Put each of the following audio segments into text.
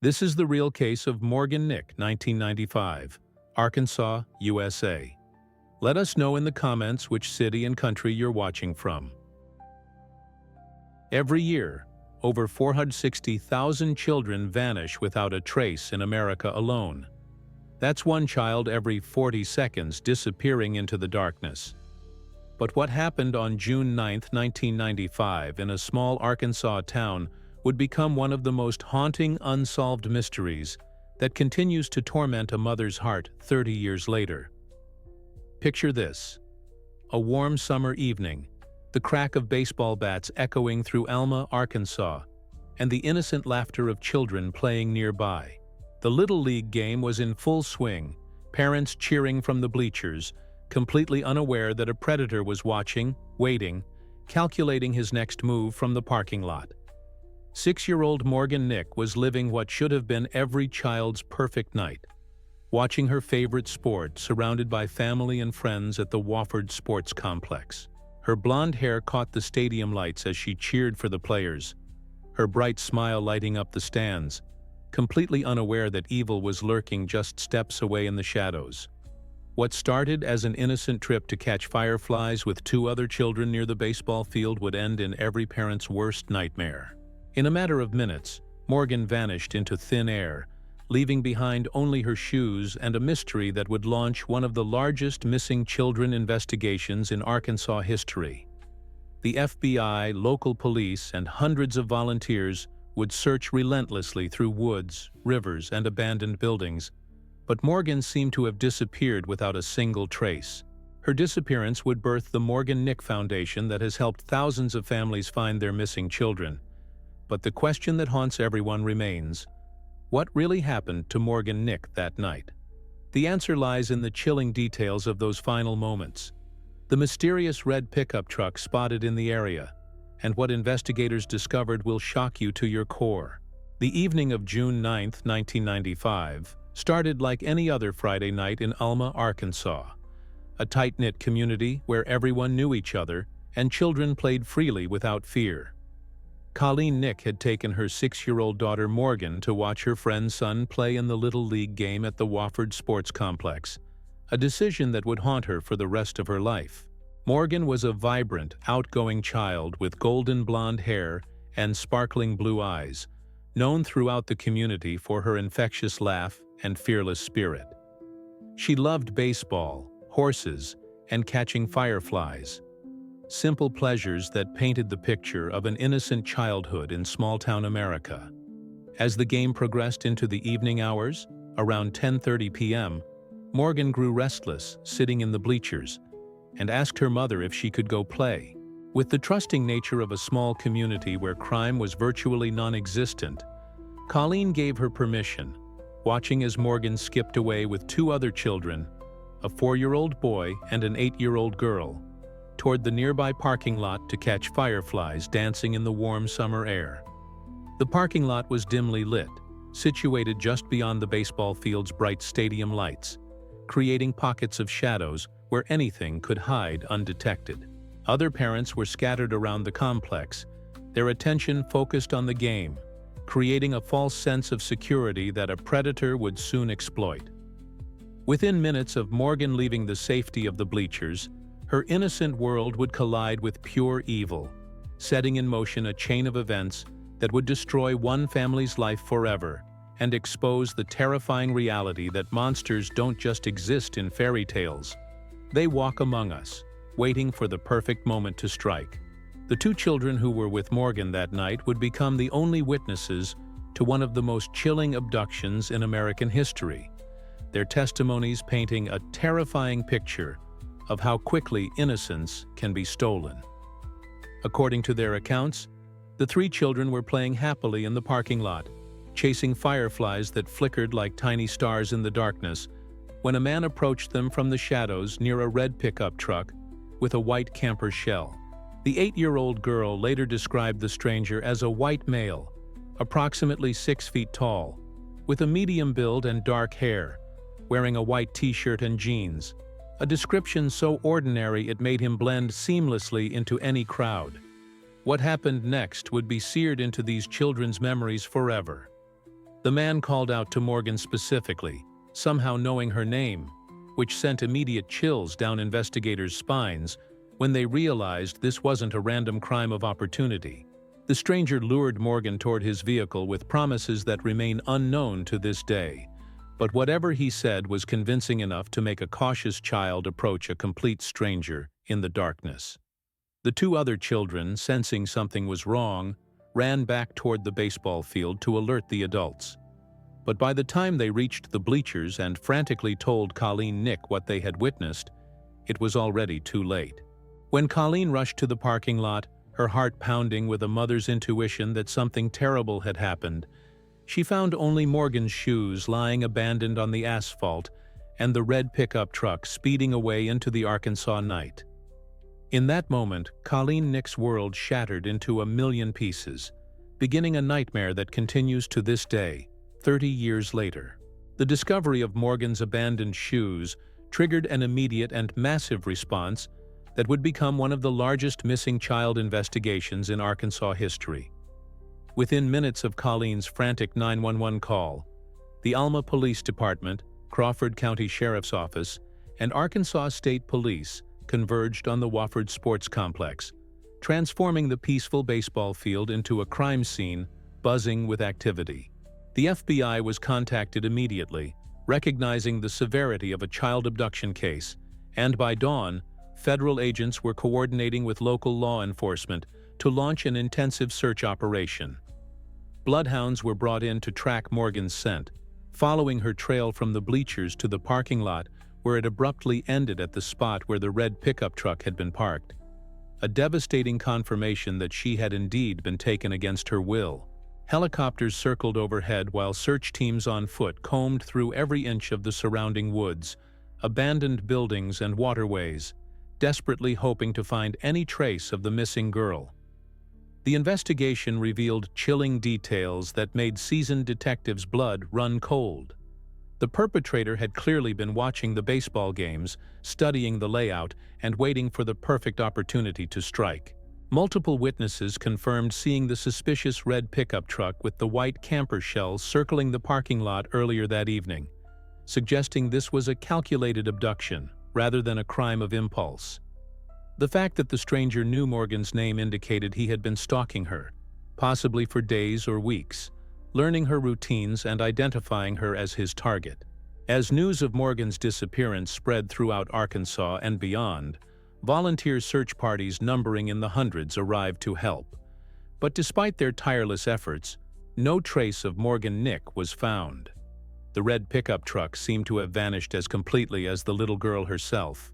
This is the real case of Morgan Nick, 1995, Arkansas, USA. Let us know in the comments which city and country you're watching from. Every year, over 460,000 children vanish without a trace in America alone. That's one child every 40 seconds disappearing into the darkness. But what happened on June 9, 1995, in a small Arkansas town would become one of the most haunting unsolved mysteries that continues to torment a mother's heart 30 years later. Picture this: a warm summer evening, the crack of baseball bats echoing through Alma, Arkansas, and the innocent laughter of children playing nearby. The Little League game was in full swing, parents cheering from the bleachers, completely unaware that a predator was watching, waiting, calculating his next move from the parking lot. 6-year-old Morgan Nick was living what should have been every child's perfect night, watching her favorite sport surrounded by family and friends at the Wofford Sports Complex. Her blonde hair caught the stadium lights as she cheered for the players, her bright smile lighting up the stands, completely unaware that evil was lurking just steps away in the shadows. What started as an innocent trip to catch fireflies with 2 other children near the baseball field would end in every parent's worst nightmare. In a matter of minutes, Morgan vanished into thin air, leaving behind only her shoes and a mystery that would launch one of the largest missing children investigations in Arkansas history. The FBI, local police, and hundreds of volunteers would search relentlessly through woods, rivers, and abandoned buildings, but Morgan seemed to have disappeared without a single trace. Her disappearance would birth the Morgan Nick Foundation that has helped thousands of families find their missing children. But the question that haunts everyone remains: what really happened to Morgan Nick that night? The answer lies in the chilling details of those final moments. The mysterious red pickup truck spotted in the area, and what investigators discovered will shock you to your core. The evening of June 9, 1995, started like any other Friday night in Alma, Arkansas, a tight-knit community where everyone knew each other and children played freely without fear. Colleen Nick had taken her 6-year-old daughter Morgan to watch her friend's son play in the Little League game at the Wofford Sports Complex, a decision that would haunt her for the rest of her life. Morgan was a vibrant, outgoing child with golden blonde hair and sparkling blue eyes, known throughout the community for her infectious laugh and fearless spirit. She loved baseball, horses, and catching fireflies, simple pleasures that painted the picture of an innocent childhood in small-town America. As the game progressed into the evening hours, around 10:30 p.m., Morgan grew restless, sitting in the bleachers, and asked her mother if she could go play. With the trusting nature of a small community where crime was virtually non-existent, Colleen gave her permission, watching as Morgan skipped away with 2 other children, a 4-year-old boy and an 8-year-old girl, toward the nearby parking lot to catch fireflies dancing in the warm summer air. The parking lot was dimly lit, situated just beyond the baseball field's bright stadium lights, creating pockets of shadows where anything could hide undetected. Other parents were scattered around the complex, their attention focused on the game, creating a false sense of security that a predator would soon exploit. Within minutes of Morgan leaving the safety of the bleachers, her innocent world would collide with pure evil, setting in motion a chain of events that would destroy one family's life forever and expose the terrifying reality that monsters don't just exist in fairy tales. They walk among us, waiting for the perfect moment to strike. The 2 children who were with Morgan that night would become the only witnesses to one of the most chilling abductions in American history, their testimonies painting a terrifying picture of how quickly innocence can be stolen. According to their accounts, the 3 children were playing happily in the parking lot, chasing fireflies that flickered like tiny stars in the darkness, when a man approached them from the shadows near a red pickup truck with a white camper shell. The 8-year-old girl later described the stranger as a white male, approximately 6 feet tall, with a medium build and dark hair, wearing a white t-shirt and jeans, a description so ordinary it made him blend seamlessly into any crowd. What happened next would be seared into these children's memories forever. The man called out to Morgan specifically, somehow knowing her name, which sent immediate chills down investigators' spines when they realized this wasn't a random crime of opportunity. The stranger lured Morgan toward his vehicle with promises that remain unknown to this day, but whatever he said was convincing enough to make a cautious child approach a complete stranger in the darkness. The two other children, sensing something was wrong, ran back toward the baseball field to alert the adults. But by the time they reached the bleachers and frantically told Colleen Nick what they had witnessed, it was already too late. When Colleen rushed to the parking lot, her heart pounding with a mother's intuition that something terrible had happened, she found only Morgan's shoes lying abandoned on the asphalt and the red pickup truck speeding away into the Arkansas night. In that moment, Colleen Nick's world shattered into a million pieces, beginning a nightmare that continues to this day, 30 years later. The discovery of Morgan's abandoned shoes triggered an immediate and massive response that would become one of the largest missing child investigations in Arkansas history. Within minutes of Colleen's frantic 911 call, the Alma Police Department, Crawford County Sheriff's Office, and Arkansas State Police converged on the Wofford Sports Complex, transforming the peaceful baseball field into a crime scene buzzing with activity. The FBI was contacted immediately, recognizing the severity of a child abduction case, and by dawn, federal agents were coordinating with local law enforcement to launch an intensive search operation. Bloodhounds were brought in to track Morgan's scent, following her trail from the bleachers to the parking lot where it abruptly ended at the spot where the red pickup truck had been parked. A devastating confirmation that she had indeed been taken against her will. Helicopters circled overhead while search teams on foot combed through every inch of the surrounding woods, abandoned buildings and waterways, desperately hoping to find any trace of the missing girl. The investigation revealed chilling details that made seasoned detectives' blood run cold. The perpetrator had clearly been watching the baseball games, studying the layout, and waiting for the perfect opportunity to strike. Multiple witnesses confirmed seeing the suspicious red pickup truck with the white camper shell circling the parking lot earlier that evening, suggesting this was a calculated abduction rather than a crime of impulse. The fact that the stranger knew Morgan's name indicated he had been stalking her, possibly for days or weeks, learning her routines and identifying her as his target. As news of Morgan's disappearance spread throughout Arkansas and beyond, volunteer search parties numbering in the hundreds arrived to help. But despite their tireless efforts, no trace of Morgan Nick was found. The red pickup truck seemed to have vanished as completely as the little girl herself.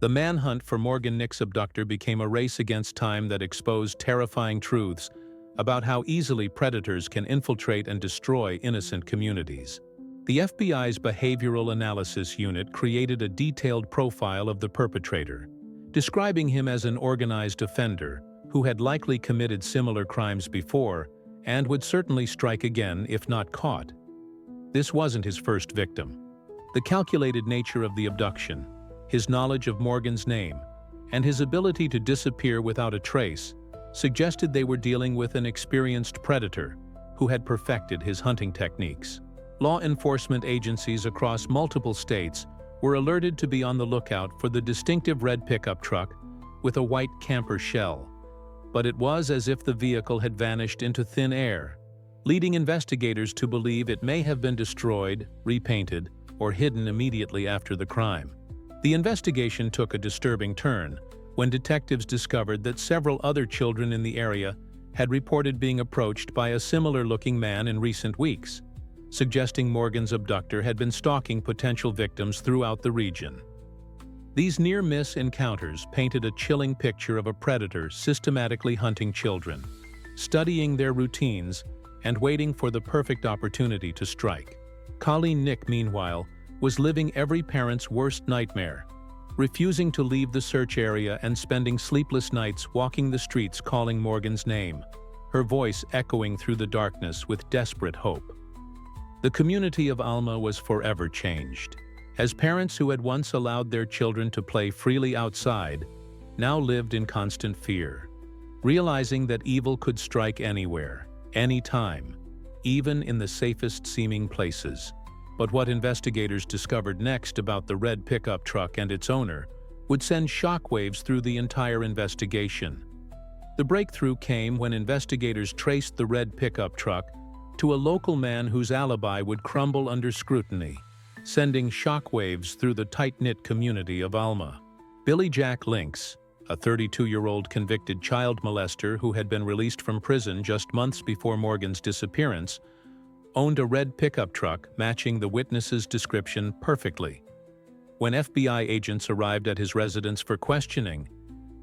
The manhunt for Morgan Nick's abductor became a race against time that exposed terrifying truths about how easily predators can infiltrate and destroy innocent communities. The FBI's Behavioral Analysis Unit created a detailed profile of the perpetrator, describing him as an organized offender who had likely committed similar crimes before and would certainly strike again if not caught. This wasn't his first victim. The calculated nature of the abduction, his knowledge of Morgan's name, and his ability to disappear without a trace suggested they were dealing with an experienced predator who had perfected his hunting techniques. Law enforcement agencies across multiple states were alerted to be on the lookout for the distinctive red pickup truck with a white camper shell, but it was as if the vehicle had vanished into thin air, leading investigators to believe it may have been destroyed, repainted, or hidden immediately after the crime. The investigation took a disturbing turn when detectives discovered that several other children in the area had reported being approached by a similar-looking man in recent weeks, suggesting Morgan's abductor had been stalking potential victims throughout the region. These near-miss encounters painted a chilling picture of a predator systematically hunting children, studying their routines, and waiting for the perfect opportunity to strike. Colleen Nick, meanwhile, was living every parent's worst nightmare, refusing to leave the search area and spending sleepless nights walking the streets calling Morgan's name, her voice echoing through the darkness with desperate hope. The community of Alma was forever changed, as parents who had once allowed their children to play freely outside now lived in constant fear, realizing that evil could strike anywhere, anytime, even in the safest-seeming places. But what investigators discovered next about the red pickup truck and its owner would send shockwaves through the entire investigation. The breakthrough came when investigators traced the red pickup truck to a local man whose alibi would crumble under scrutiny, sending shockwaves through the tight-knit community of Alma. Billy Jack Links, a 32-year-old convicted child molester who had been released from prison just months before Morgan's disappearance, owned a red pickup truck matching the witness's description perfectly. When FBI agents arrived at his residence for questioning,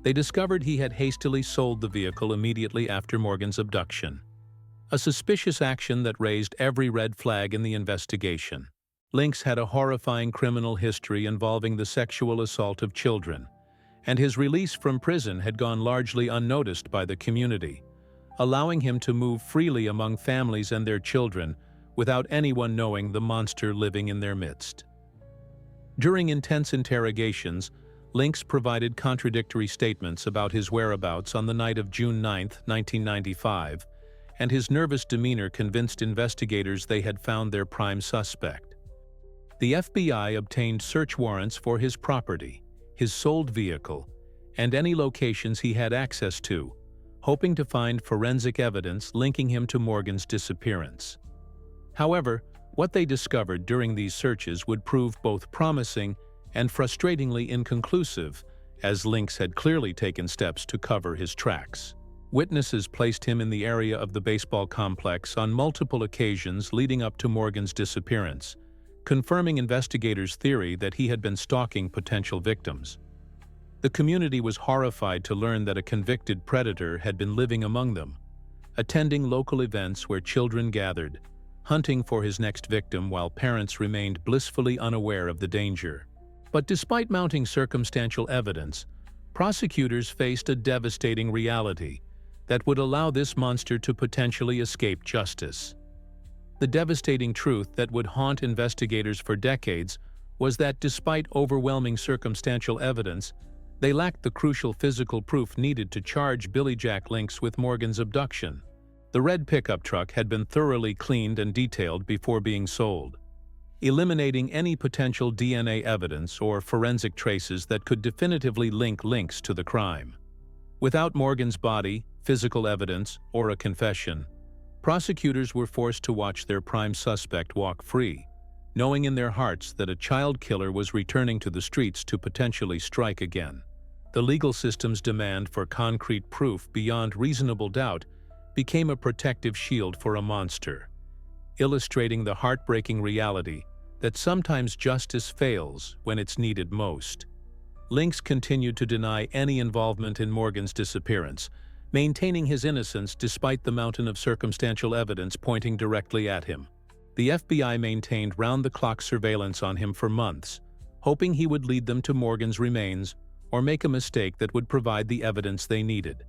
they discovered he had hastily sold the vehicle immediately after Morgan's abduction. A suspicious action that raised every red flag in the investigation. Links had a horrifying criminal history involving the sexual assault of children, and his release from prison had gone largely unnoticed by the community, allowing him to move freely among families and their children without anyone knowing the monster living in their midst. During intense interrogations, Links provided contradictory statements about his whereabouts on the night of June 9, 1995, and his nervous demeanor convinced investigators they had found their prime suspect. The FBI obtained search warrants for his property, his sold vehicle, and any locations he had access to, hoping to find forensic evidence linking him to Morgan's disappearance. However, what they discovered during these searches would prove both promising and frustratingly inconclusive, as Links had clearly taken steps to cover his tracks. Witnesses placed him in the area of the baseball complex on multiple occasions leading up to Morgan's disappearance, confirming investigators' theory that he had been stalking potential victims. The community was horrified to learn that a convicted predator had been living among them, attending local events where children gathered, hunting for his next victim while parents remained blissfully unaware of the danger. But despite mounting circumstantial evidence, prosecutors faced a devastating reality that would allow this monster to potentially escape justice. The devastating truth that would haunt investigators for decades was that despite overwhelming circumstantial evidence, they lacked the crucial physical proof needed to charge Billy Jack Links with Morgan's abduction. The red pickup truck had been thoroughly cleaned and detailed before being sold, eliminating any potential DNA evidence or forensic traces that could definitively link Links to the crime. Without Morgan's body, physical evidence, or a confession, prosecutors were forced to watch their prime suspect walk free, knowing in their hearts that a child killer was returning to the streets to potentially strike again. The legal system's demand for concrete proof beyond reasonable doubt became a protective shield for a monster, illustrating the heartbreaking reality that sometimes justice fails when it's needed most. Links continued to deny any involvement in Morgan's disappearance, maintaining his innocence despite the mountain of circumstantial evidence pointing directly at him. The FBI maintained round-the-clock surveillance on him for months, hoping he would lead them to Morgan's remains or make a mistake that would provide the evidence they needed.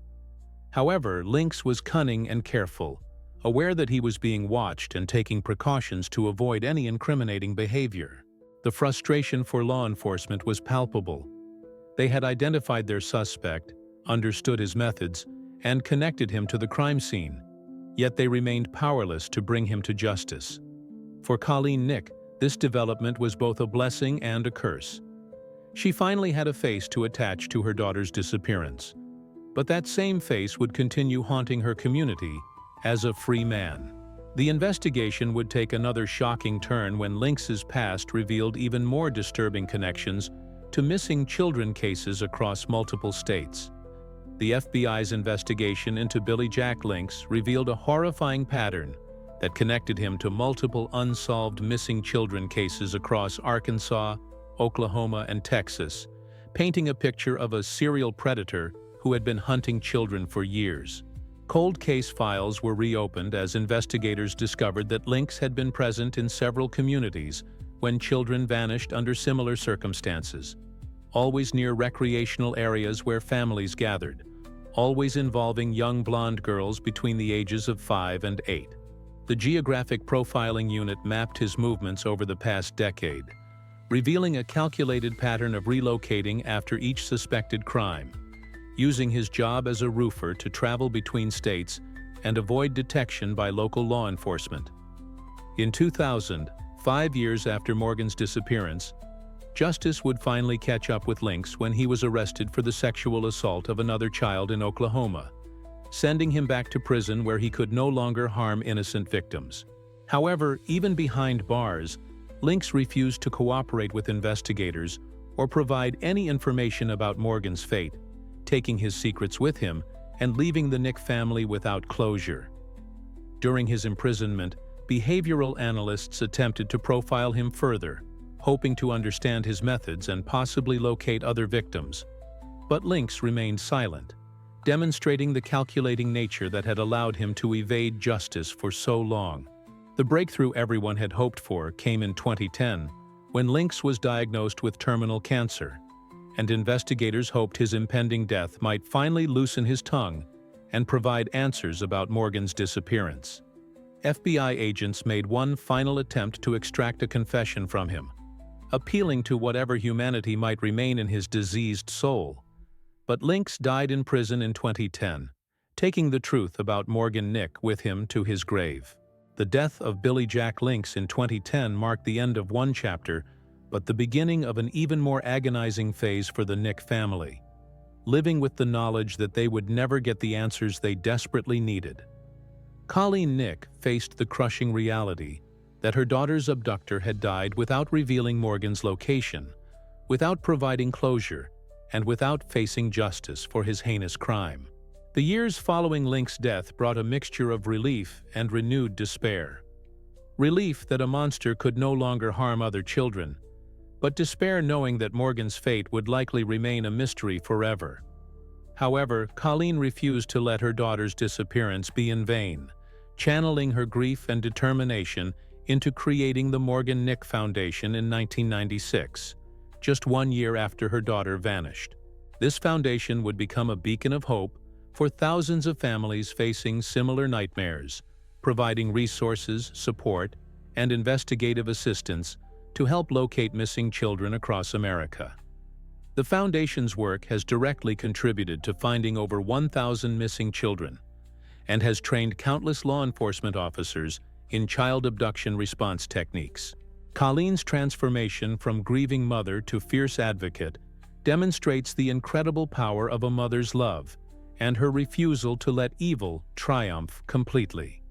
However, Links was cunning and careful, aware that he was being watched and taking precautions to avoid any incriminating behavior. The frustration for law enforcement was palpable. They had identified their suspect, understood his methods, and connected him to the crime scene, yet they remained powerless to bring him to justice. For Colleen Nick, this development was both a blessing and a curse. She finally had a face to attach to her daughter's disappearance, but that same face would continue haunting her community as a free man. The investigation would take another shocking turn when Links's past revealed even more disturbing connections to missing children cases across multiple states. The FBI's investigation into Billy Jack Links revealed a horrifying pattern that connected him to multiple unsolved missing children cases across Arkansas, Oklahoma, and Texas, painting a picture of a serial predator who had been hunting children for years. Cold case files were reopened as investigators discovered that Links had been present in several communities when children vanished under similar circumstances, always near recreational areas where families gathered, always involving young blonde girls between the ages of 5 and 8. The Geographic Profiling Unit mapped his movements over the past decade, revealing a calculated pattern of relocating after each suspected crime. Using his job as a roofer to travel between states, and avoid detection by local law enforcement. In 2000, 5 years after Morgan's disappearance, justice would finally catch up with Lynx when he was arrested for the sexual assault of another child in Oklahoma, sending him back to prison where he could no longer harm innocent victims. However, even behind bars, Lynx refused to cooperate with investigators or provide any information about Morgan's fate, taking his secrets with him and leaving the Nick family without closure. During his imprisonment, behavioral analysts attempted to profile him further, hoping to understand his methods and possibly locate other victims. But Lynx remained silent, demonstrating the calculating nature that had allowed him to evade justice for so long. The breakthrough everyone had hoped for came in 2010, when Lynx was diagnosed with terminal cancer, and investigators hoped his impending death might finally loosen his tongue and provide answers about Morgan's disappearance. FBI agents made one final attempt to extract a confession from him, appealing to whatever humanity might remain in his diseased soul. But Lynx died in prison in 2010, taking the truth about Morgan Nick with him to his grave. The death of Billy Jack Lynx in 2010 marked the end of one chapter, but the beginning of an even more agonizing phase for the Nick family, living with the knowledge that they would never get the answers they desperately needed. Colleen Nick faced the crushing reality that her daughter's abductor had died without revealing Morgan's location, without providing closure, and without facing justice for his heinous crime. The years following Lynx's death brought a mixture of relief and renewed despair. Relief that a monster could no longer harm other children, but despair knowing that Morgan's fate would likely remain a mystery forever. However, Colleen refused to let her daughter's disappearance be in vain, channeling her grief and determination into creating the Morgan Nick Foundation in 1996, just 1 year after her daughter vanished. This foundation would become a beacon of hope for thousands of families facing similar nightmares, providing resources, support, and investigative assistance to help locate missing children across America. The Foundation's work has directly contributed to finding over 1,000 missing children and has trained countless law enforcement officers in child abduction response techniques. Colleen's transformation from grieving mother to fierce advocate demonstrates the incredible power of a mother's love and her refusal to let evil triumph completely.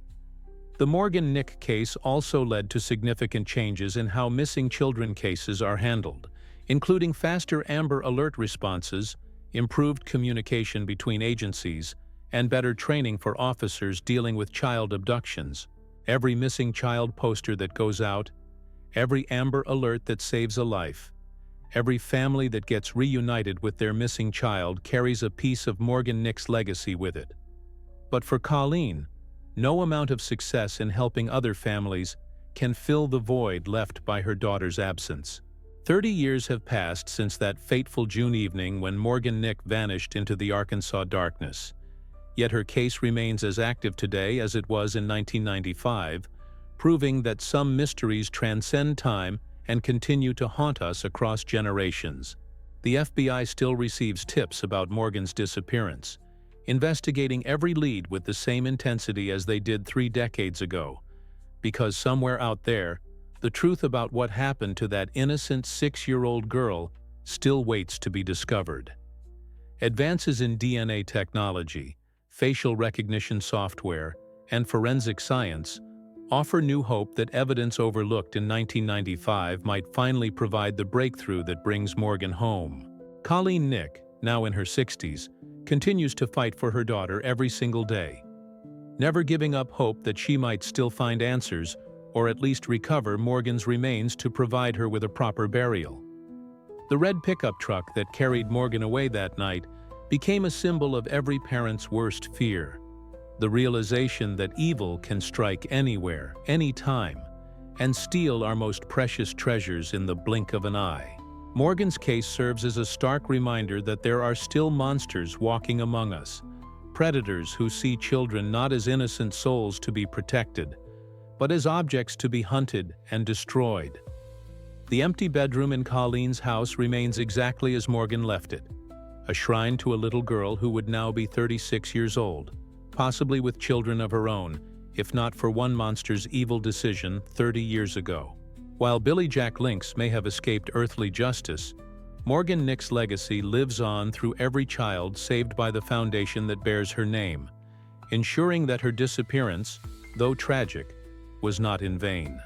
The Morgan Nick case also led to significant changes in how missing children cases are handled, including faster Amber Alert responses, improved communication between agencies, and better training for officers dealing with child abductions. Every missing child poster that goes out, every Amber Alert that saves a life, every family that gets reunited with their missing child carries a piece of Morgan Nick's legacy with it. But for Colleen, no amount of success in helping other families can fill the void left by her daughter's absence. 30 years have passed since that fateful June evening when Morgan Nick vanished into the Arkansas darkness. Yet her case remains as active today as it was in 1995, proving that some mysteries transcend time and continue to haunt us across generations. The FBI still receives tips about Morgan's disappearance, investigating every lead with the same intensity as they did 3 decades ago, because somewhere out there, the truth about what happened to that innocent 6-year-old girl still waits to be discovered. Advances in DNA technology, facial recognition software, and forensic science offer new hope that evidence overlooked in 1995 might finally provide the breakthrough that brings Morgan home. Colleen Nick, now in her 60s, continues to fight for her daughter every single day, never giving up hope that she might still find answers or at least recover Morgan's remains to provide her with a proper burial. The red pickup truck that carried Morgan away that night became a symbol of every parent's worst fear, the realization that evil can strike anywhere, anytime, and steal our most precious treasures in the blink of an eye. Morgan's case serves as a stark reminder that there are still monsters walking among us, predators who see children not as innocent souls to be protected, but as objects to be hunted and destroyed. The empty bedroom in Colleen's house remains exactly as Morgan left it, a shrine to a little girl who would now be 36 years old. possibly with children of her own, if not for one monster's evil decision 30 years ago. While Billy Jack Lynx may have escaped earthly justice, Morgan Nick's legacy lives on through every child saved by the foundation that bears her name, ensuring that her disappearance, though tragic, was not in vain.